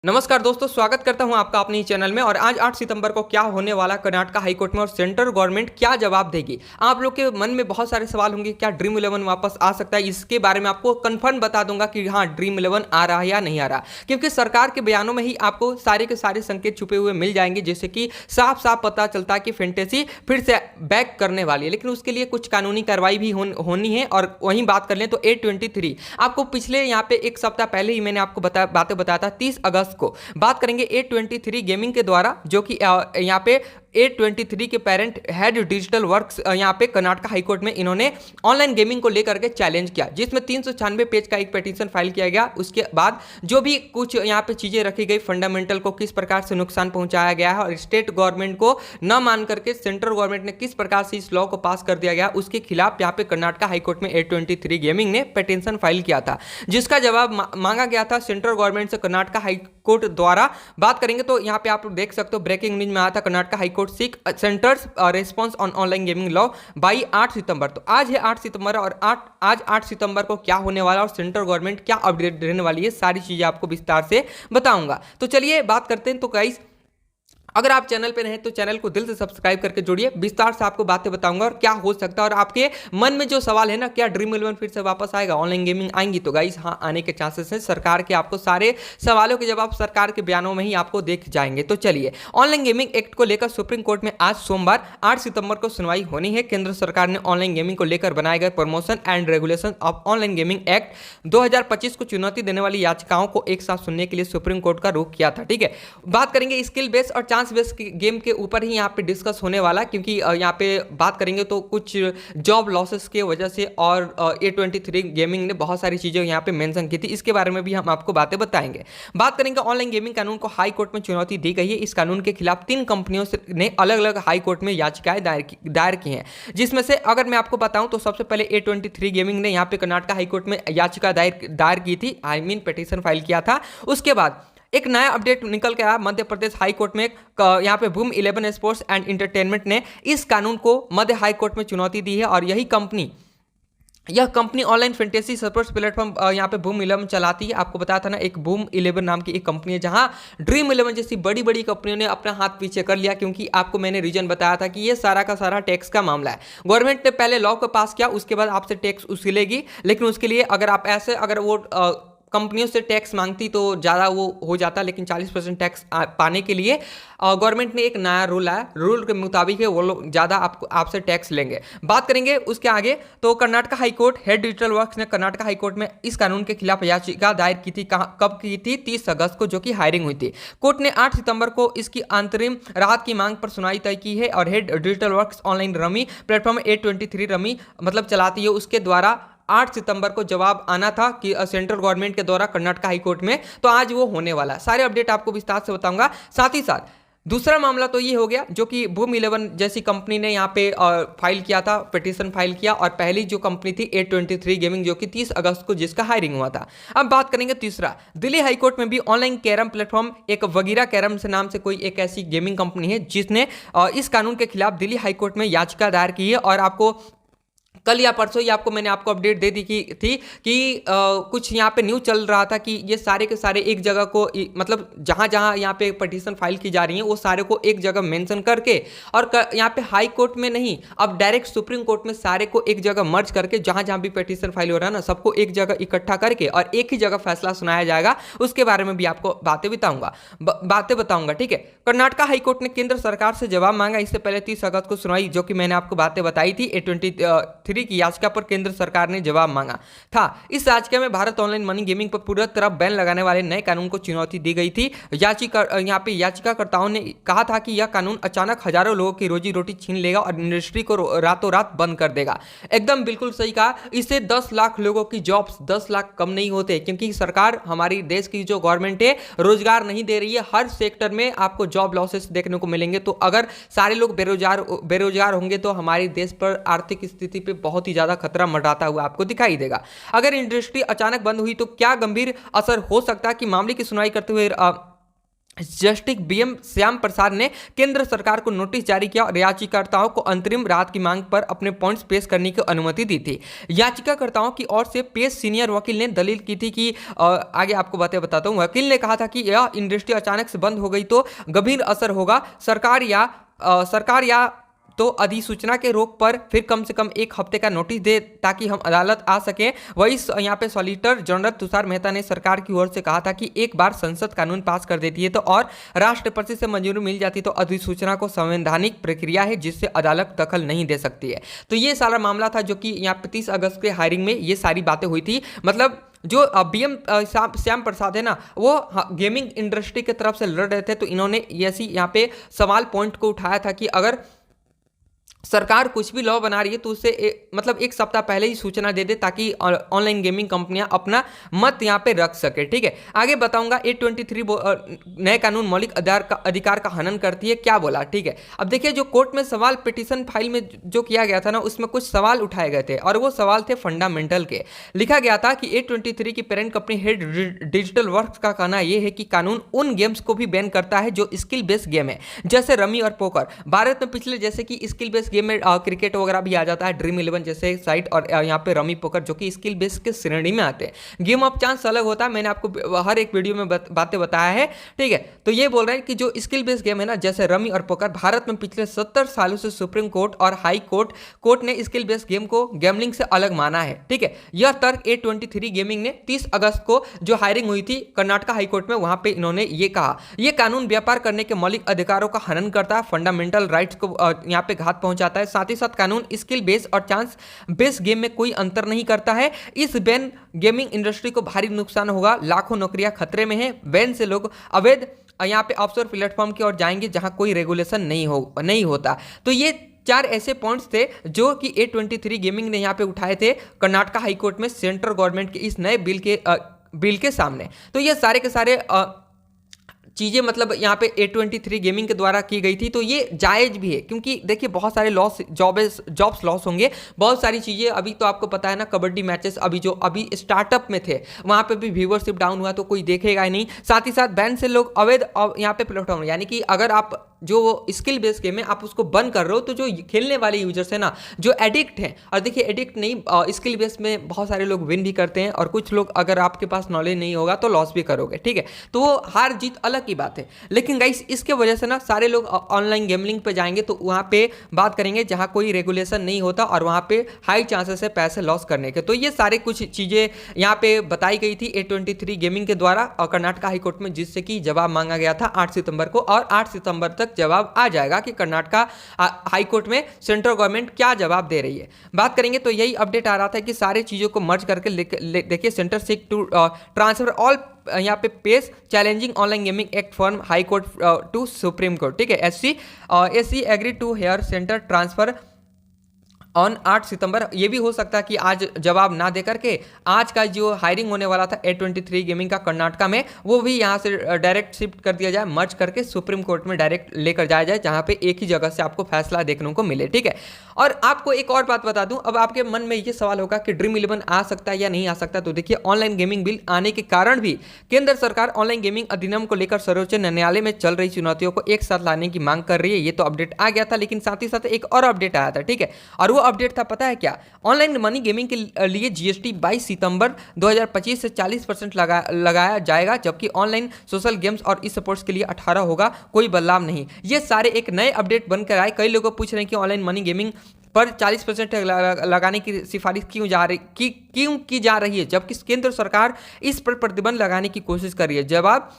नमस्कार दोस्तों, स्वागत करता हूं आपका अपने ही चैनल में। और आज 8 सितंबर को क्या होने वाला कर्नाटक हाईकोर्ट में और सेंट्रल गवर्नमेंट क्या जवाब देगी। आप लोग के मन में बहुत सारे सवाल होंगे, क्या ड्रीम 11 वापस आ सकता है। इसके बारे में आपको कंफर्म बता दूंगा कि हाँ, ड्रीम 11 आ रहा है या नहीं आ रहा, क्योंकि सरकार के बयानों में ही आपको सारे के सारे संकेत छुपे हुए मिल जाएंगे, जैसे कि साफ साफ पता चलता है कि फैंटेसी फिर से बैक करने वाली है। लेकिन उसके लिए कुछ कानूनी कार्रवाई भी होनी है। और वहीं बात कर लें तो A23 आपको पिछले यहाँ पे एक सप्ताह पहले ही मैंने आपको बातें बताया था। 30 अगस्त को बात करेंगे A23 गेमिंग के द्वारा, जो कि यहाँ पे A23 के पेरेंट हेड डिजिटल वर्क्स यहाँ पे कर्नाटक हाईकोर्ट में इन्होंने ऑनलाइन गेमिंग को लेकर के चैलेंज किया, जिसमें 396 पेज का एक पिटीशन फाइल किया गया। उसके बाद जो भी कुछ यहाँ पे चीजें रखी गई, फंडामेंटल को किस प्रकार से नुकसान पहुंचाया गया है और स्टेट गवर्नमेंट को न मान करके सेंट्रल गवर्नमेंट ने किस प्रकार से इस लॉ को पास कर दिया गया, उसके खिलाफ यहाँ पे कर्नाटक हाईकोर्ट में A23 गेमिंग ने पिटीशन फाइल किया था, जिसका जवाब मांगा गया था सेंट्रल गवर्नमेंट से कर्नाटक हाईकोर्ट द्वारा। बात करेंगे तो यहाँ पे आप देख सकते हो, ब्रेकिंग न्यूज में आया था, Karnataka high court seek centres response on online gaming law by 8 सितंबर। तो आज है 8 सितंबर और आज 8 सितंबर को क्या होने वाला और सेंट्रल गवर्नमेंट क्या अपडेट देने वाली है, सारी चीजें आपको विस्तार से बताऊंगा। तो चलिए बात करते हैं। तो गाइस, अगर आप चैनल पे हैं तो चैनल को दिल से सब्सक्राइब करके जोड़िए, विस्तार से आपको बातें बताऊंगा और क्या हो सकता है। और आपके मन में जो सवाल है ना, क्या ड्रीम 11 फिर से वापस आएगा, ऑनलाइन गेमिंग आएंगी, तो गाइस हाँ, आने के चांसेस हैं। सरकार के आपको सारे सवालों के जवाब सरकार के बयानों में ही आपको देख जाएंगे। तो चलिए, ऑनलाइन गेमिंग एक्ट को लेकर सुप्रीम कोर्ट में आज सोमवार 8 सितंबर को सुनवाई होनी है। केंद्र सरकार ने ऑनलाइन गेमिंग को लेकर बनाए गए promotion and regulation of online gaming act 2025 को चुनौती देने वाली याचिकाओं को एक साथ सुनने के लिए सुप्रीम कोर्ट का रुख किया था। ठीक है, बात करेंगे स्किल बेस्ड और चांस बेस्ड गेम के ऊपर ही यहाँ पे डिस्कस होने वाला, क्योंकि यहाँ पे बात करेंगे तो कुछ जॉब लॉसेस के वजह से और A23 गेमिंग ने बहुत सारी चीजें यहाँ पे मेंशन की थी, इसके बारे में भी हम आपको बातें बताएंगे। बात करेंगे ऑनलाइन गेमिंग कानून को हाई कोर्ट में चुनौती दी गई है। इस कानून के खिलाफ 3 कंपनियों ने अलग अलग हाई कोर्ट में याचिकाएं दायर की हैं, जिसमें से अगर मैं आपको बताऊं तो सबसे पहले A23 गेमिंग ने यहाँ पे कर्नाटक हाई कोर्ट में याचिका दायर की थी, पिटीशन फाइल किया था। उसके बाद एक नया अपडेट निकल के आया, मध्य प्रदेश हाई कोर्ट में यहाँ पे बूम 11 स्पोर्ट्स एंड इंटरटेनमेंट ने इस कानून को मध्य हाई कोर्ट में चुनौती दी है। और यह company online fantasy sports platform यहाँ पे बूम 11 चलाती है। आपको बताया था ना, एक बूम 11 नाम की एक कंपनी है, जहां ड्रीम 11 जैसी बड़ी बड़ी कंपनियों ने अपना हाथ पीछे कर लिया, क्योंकि आपको मैंने रीजन बताया था कि ये सारा का सारा टैक्स का मामला है। गवर्नमेंट ने पहले लॉ को पास किया, उसके बाद आपसे टैक्स उसूलेगी, लेकिन उसके लिए अगर वो कंपनियों से टैक्स मांगती तो ज़्यादा वो हो जाता, लेकिन 40% टैक्स पाने के लिए गवर्नमेंट ने एक नया रूल आया, रूल के मुताबिक है वो लोग ज़्यादा आपसे टैक्स लेंगे। बात करेंगे उसके आगे तो Karnataka high court head digital works ने कर्नाटक हाईकोर्ट में इस कानून के खिलाफ याचिका दायर की थी। कब की थी? 30 अगस्त को, जो कि हायरिंग हुई थी। कोर्ट ने 8 सितंबर को इसकी अंतरिम राहत की मांग पर सुनवाई तय की है। और head digital works online rummy platform A23 rummy चलाती है, उसके द्वारा 8 सितंबर को जवाब आना था कि सेंट्रल गवर्नमेंट के द्वारा कर्नाटक हाईकोर्ट में, तो आज वो होने वाला है। सारे अपडेट आपको विस्तार से बताऊंगा। साथ ही साथ दूसरा मामला तो ये हो गया, जो कि बूम 11 जैसी कंपनी ने यहाँ पे फाइल किया था, पिटीशन फाइल किया। और पहली जो कंपनी थी A23 गेमिंग, जो कि 30 अगस्त को जिसका हायरिंग हुआ था। अब बात करेंगे तीसरा, दिल्ली हाईकोर्ट में भी ऑनलाइन कैरम प्लेटफॉर्म एक वगीरा कैरम से नाम से कोई एक ऐसी गेमिंग कंपनी है, जिसने इस कानून के खिलाफ दिल्ली हाईकोर्ट में याचिका दायर की है। और आपको कल या परसों ही मैंने आपको अपडेट दे दी थी कि कुछ यहाँ पे न्यूज़ चल रहा था कि ये सारे के सारे एक जगह को, मतलब जहाँ जहाँ यहाँ पे पिटीशन फाइल की जा रही है, वो सारे को एक जगह मेंशन करके, और यहाँ पे हाई कोर्ट में नहीं, अब डायरेक्ट सुप्रीम कोर्ट में सारे को एक जगह मर्ज करके, जहाँ जहाँ भी पिटीशन फाइल हो रहा है ना, सबको एक जगह इकट्ठा करके और एक ही जगह फैसला सुनाया जाएगा। उसके बारे में भी आपको बातें बताऊंगा। ठीक है, कर्नाटक हाईकोर्ट ने केंद्र सरकार से जवाब मांगा। इससे पहले 30 अगस्त को सुनवाई, जो कि मैंने आपको बातें बताई थी, A23 की याचिका पर केंद्र सरकार ने जवाब मांगा था। इस याचिका में भारत ऑनलाइन मनी गेमिंग पर पूरी तरह बैन लगाने वाले नए कानून को चुनौती दी गई थी। याचिकाकर्ताओं ने कहा था कि यह कानून अचानक हजारों लोगों की रोजी रोटी छीन लेगा और इंडस्ट्री को रातों रात बंद कर देगा। एकदम बिल्कुल सही कहा। इससे 10 लाख लोगों की जॉब्स, 10 लाख कम नहीं होते, क्योंकि सरकार, हमारी देश की जो गवर्नमेंट है, रोजगार नहीं दे रही है। हर सेक्टर में आपको जॉब लॉसेस देखने को मिलेंगे। तो अगर सारे लोग बेरोजगार होंगे तो हमारे देश पर आर्थिक स्थिति पे बहुत ही ज्यादा खतरा मंडराता हुआ आपको दिखाई देगा। अगर इंडस्ट्री अचानक बंद हुई तो क्या गंभीर असर हो सकता है, कि मामले की सुनवाई करते हुए जस्टिस बीएम श्याम प्रसाद ने केंद्र सरकार को नोटिस जारी किया और याचिकाकर्ताओं को अंतरिम राहत की मांग पर अपने पॉइंट्स पेश करने की अनुमति दी थी। याचिकाकर्ताओं की ओर से पेश सीनियर वकील ने दलील की थी कि आगे आपको बातें बताता हूं। वकील ने कहा था कि यह इंडस्ट्री अचानक से बंद हो गई तो गंभीर असर होगा। सरकार या तो अधिसूचना के रोक पर फिर कम से कम 1 हफ्ते का नोटिस दे ताकि हम अदालत आ सकें। वही यहाँ पे सॉलिसिटर जनरल तुषार मेहता ने सरकार की ओर से कहा था कि एक बार संसद कानून पास कर देती है तो और राष्ट्रपति से मंजूरी मिल जाती तो अधिसूचना को संवैधानिक प्रक्रिया है जिससे अदालत दखल नहीं दे सकती है। तो ये सारा मामला था जो कि यहाँ पे 30 अगस्त के हायरिंग में ये सारी बातें हुई थी। मतलब जो बीएम श्याम प्रसाद है ना, वो गेमिंग इंडस्ट्री की तरफ से लड़ रहे थे, तो इन्होंने ऐसी यहाँ पे सवाल पॉइंट को उठाया था कि अगर सरकार कुछ भी लॉ बना रही है तो उससे मतलब 1 सप्ताह पहले ही सूचना दे दे ताकि ऑनलाइन गेमिंग कंपनियां अपना मत यहां पे रख सके। ठीक है, आगे बताऊंगा। 823 नए कानून मौलिक अधिकार का हनन करती है, क्या बोला। ठीक है, अब देखिए जो कोर्ट में सवाल पिटीशन फाइल में जो किया गया था ना, उसमें कुछ सवाल उठाए गए थे और वो सवाल थे फंडामेंटल के। लिखा गया था कि 823 की parent company head digital works का कहना यह है कि कानून उन गेम्स को भी बैन करता है जो स्किल बेस्ड गेम है जैसे रमी और पोकर। भारत में पिछले जैसे कि स्किल बेस्ड गेम में क्रिकेट वगैरह भी आ जाता है, ड्रीम 11 जैसे साइट, और यहाँ पे रमी पोकर जो कि स्किल बेस्ड के श्रेणी में आते हैं। गेम ऑफ चांस अलग होता है, मैंने आपको हर एक वीडियो में बातें बताया है। ठीक है, तो ये बोल रहे हैं कि जो स्किल बेस्ड गेम है ना जैसे रमी और पोकर, भारत में पिछले 70 सालों से सुप्रीम कोर्ट और हाई कोर्ट ने स्किल बेस्ड गेम को गैम्बलिंग से अलग माना है। ठीक है, यह तर्क 823 गेमिंग ने 30 अगस्त को जो हायरिंग हुई थी कर्नाटका हाईकोर्ट में, वहां पे इन्होंने ये कहा, यह कानून व्यापार करने के मौलिक अधिकारों का हनन करता है, फंडामेंटल राइट्स को यहाँ पे घात पहुंचाता है। साथ ही साथ कानून स्किल बेस्ड और चांस बेस्ड गेम में कोई अंतर नहीं करता है। इस बैन गेमिंग इंडस्ट्री को भारी नुकसान होगा, लाखों नौकरियां खतरे में है। बैन से लोग अवैध यहाँ पे ऑफशोर प्लेटफॉर्म की ओर जाएंगे जहां कोई रेगुलेशन नहीं होता। तो ये 4 ऐसे पॉइंट्स थे जो कि 823 गेमिंग ने यहाँ पे उठाए थे कर्नाटका हाईकोर्ट में सेंट्रल गवर्नमेंट के इस नए बिल के सामने। तो ये सारे के सारे चीज़ें मतलब यहाँ पे 823 गेमिंग के द्वारा की गई थी, तो ये जायज़ भी है क्योंकि देखिए बहुत सारे जॉब्स लॉस होंगे, बहुत सारी चीज़ें। अभी तो आपको पता है ना, कबड्डी मैचेस अभी स्टार्टअप में थे, वहाँ पे भी व्यूवरशिप डाउन हुआ तो कोई देखेगा ही नहीं। साथ ही साथ बैन से लोग अवैध यहाँ पे प्लेटफॉर्म, यानी कि अगर आप जो स्किल बेस्ड गेम है आप उसको बंद कर रहे हो तो जो खेलने वाले यूजर्स है ना, जो एडिक्ट हैं, और देखिए एडिक्ट नहीं, स्किल बेस्ड में बहुत सारे लोग विन भी करते हैं और कुछ लोग अगर आपके पास नॉलेज नहीं होगा तो लॉस भी करोगे। ठीक है, तो वो हार जीत अलग की बात है। लेकिन गाइस इसके वजह से ना सारे लोग ऑनलाइन गेमलिंग पे जाएंगे तो वहाँ पे बात करेंगे जहाँ कोई रेगुलेशन नहीं होता और वहाँ पे हाई चांसेस है पैसे लॉस करने के। तो ये सारे कुछ चीज़ें यहाँ पे बताई गई थी 823 गेमिंग के द्वारा और कर्नाटका हाईकोर्ट में, जिससे कि जवाब मांगा गया था 8 सितंबर को, और 8 सितंबर तक जवाब आ जाएगा कि कर्नाटका हाईकोर्ट में सेंट्रल गवर्नमेंट क्या जवाब दे रही है। बात करेंगे तो यही अपडेट आ रहा था कि सारी चीज़ों को मर्ज करके देखिए, centre seek to transfer all यहाँ पे pleas challenging online gaming act from high court to supreme court. ठीक है, SC agree to hear centre transfer on 8 सितंबर। ये भी हो सकता है कि आज जवाब ना दे करके आज का जो हायरिंग होने वाला था 823 गेमिंग का कर्नाटका में, वो भी यहाँ से डायरेक्ट शिफ्ट कर दिया जाए, मर्ज करके सुप्रीम कोर्ट में डायरेक्ट लेकर जाया जाए, जहाँ पे एक ही जगह से आपको फैसला देखने को मिले। ठीक है, और आपको एक और बात बता दूं, अब आपके मन में ये सवाल होगा कि ड्रीम 11 आ सकता है या नहीं आ सकता। तो देखिए, ऑनलाइन गेमिंग बिल आने के कारण भी केंद्र सरकार ऑनलाइन गेमिंग अधिनियम को लेकर सर्वोच्च न्यायालय में चल रही चुनौतियों को एक साथ लाने की मांग कर रही है। ये तो अपडेट आ गया था, लेकिन साथ ही साथ एक और अपडेट आया था। ठीक है, और वो अपडेट था, पता है क्या? ऑनलाइन मनी गेमिंग के लिए जीएसटी 22 सितंबर 2025 से 40% लगाया जाएगा, जबकि ऑनलाइन सोशल गेम्स और ई स्पोर्ट्स के लिए 18 होगा। कोई बदलाव नहीं। ये सारे एक नए अपडेट बनकर आए। कई लोग पूछ रहे हैं कि ऑनलाइन मनी गेमिंग पर 40% लगाने की सिफारिश क्यों की जा रही है, जबकि केंद्र सरकार इस पर प्रतिबंध लगाने की कोशिश कर रही है। जवाब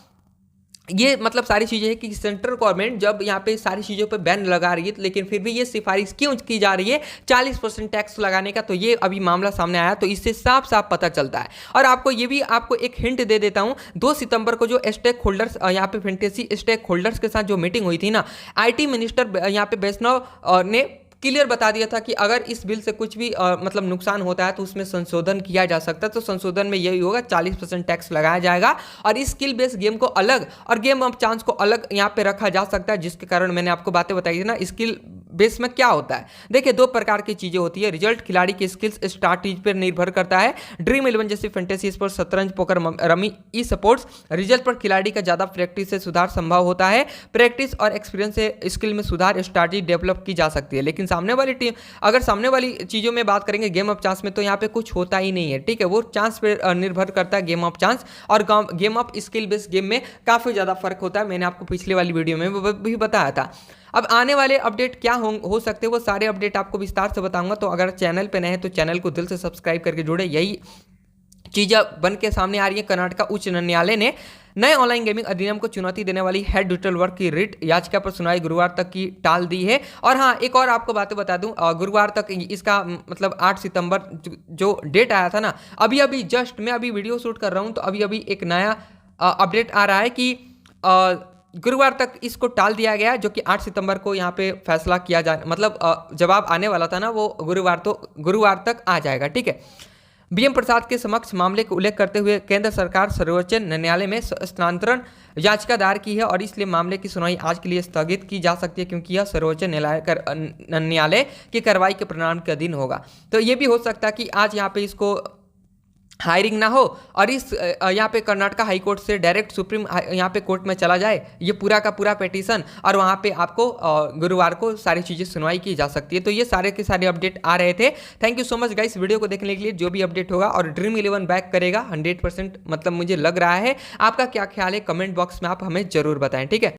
ये मतलब सारी चीज़ें हैं कि सेंट्रल गवर्नमेंट जब यहाँ पे सारी चीज़ों पे बैन लगा रही है, लेकिन फिर भी ये सिफारिश क्यों की जा रही है 40% टैक्स लगाने का, तो ये अभी मामला सामने आया, तो इससे साफ साफ पता चलता है। और आपको एक हिंट दे देता हूँ, 2 सितंबर को जो स्टेक होल्डर्स यहाँ पे फैंटेसी स्टेक होल्डर्स के साथ जो मीटिंग हुई थी ना, IT मिनिस्टर यहाँ पे वैष्णव ने क्लियर बता दिया था कि अगर इस बिल से कुछ भी मतलब नुकसान होता है तो उसमें संशोधन किया जा सकता है। तो संशोधन में यही होगा, 40% टैक्स लगाया जाएगा और इस स्किल बेस्ड गेम को अलग और गेम ऑफ चांस को अलग यहाँ पे रखा जा सकता है, जिसके कारण मैंने आपको बातें बताई थी ना, स्किल बेस में क्या होता है। देखिए, दो प्रकार की चीजें होती है। रिजल्ट खिलाड़ी की स्किल्स स्ट्रैटेजी पर निर्भर करता है। ड्रीम 11 जैसे फैंटेसी स्पोर्ट्स, शतरंज, poker, rummy, e sports result पर खिलाड़ी का ज्यादा प्रैक्टिस से सुधार संभव होता है। प्रैक्टिस और एक्सपीरियंस से स्किल में सुधार स्ट्रैटेजी डेवलप की जा सकती है। लेकिन सामने वाली टीम, अगर सामने वाली चीजों में बात करेंगे गेम ऑफ चांस में, तो यहाँ पे कुछ होता ही नहीं है। ठीक है, वो चांस पे निर्भर करता है गेम ऑफ चांस और game of skill based game में काफी ज्यादा फर्क होता है। मैंने आपको पिछले वाली वीडियो में भी बताया था। अब आने वाले अपडेट क्या हो सकते हैं, वो सारे अपडेट आपको विस्तार से बताऊंगा। तो अगर चैनल पे नए हैं तो चैनल को दिल से सब्सक्राइब करके जुड़े। यही चीजें बन के सामने आ रही है। कर्नाटक उच्च न्यायालय ने नए ऑनलाइन गेमिंग अधिनियम को चुनौती देने वाली हेड डिजिटल वर्क की रिट याचिका पर सुनवाई गुरुवार तक की टाल दी है। और हाँ, एक और आपको बातें बता दूं, गुरुवार तक इसका मतलब 8 सितंबर जो डेट आया था ना, अभी जस्ट मैं अभी वीडियो शूट कर रहा हूं, तो अभी एक नया अपडेट आ रहा है कि गुरुवार तक इसको टाल दिया गया, जो कि 8 सितंबर को यहाँ पे फैसला किया जाए, मतलब जवाब आने वाला था ना, वो गुरुवार तक आ जाएगा। ठीक है, बीएम प्रसाद के समक्ष मामले का उल्लेख करते हुए केंद्र सरकार सर्वोच्च न्यायालय में स्थानांतरण याचिका दायर की है और इसलिए मामले की सुनवाई आज के लिए स्थगित की जा सकती है, क्योंकि यह सर्वोच्च न्यायालय की कार्रवाई के परिणाम के अधीन होगा। तो ये भी हो सकता है कि आज यहाँ पे इसको हायरिंग ना हो और इस यहाँ पे कर्नाटक हाई कोर्ट से डायरेक्ट सुप्रीम यहाँ पे कोर्ट में चला जाए ये पूरा का पूरा पिटीशन, और वहाँ पे आपको गुरुवार को सारी चीज़ें सुनवाई की जा सकती है। तो ये सारे के सारे अपडेट आ रहे थे। Thank you so much guys video को देखने के लिए। जो भी अपडेट होगा, और ड्रीम 11 बैक करेगा 100%, मतलब मुझे लग रहा है। आपका क्या ख्याल है, कमेंट बॉक्स में आप हमें जरूर बताएं। ठीक है।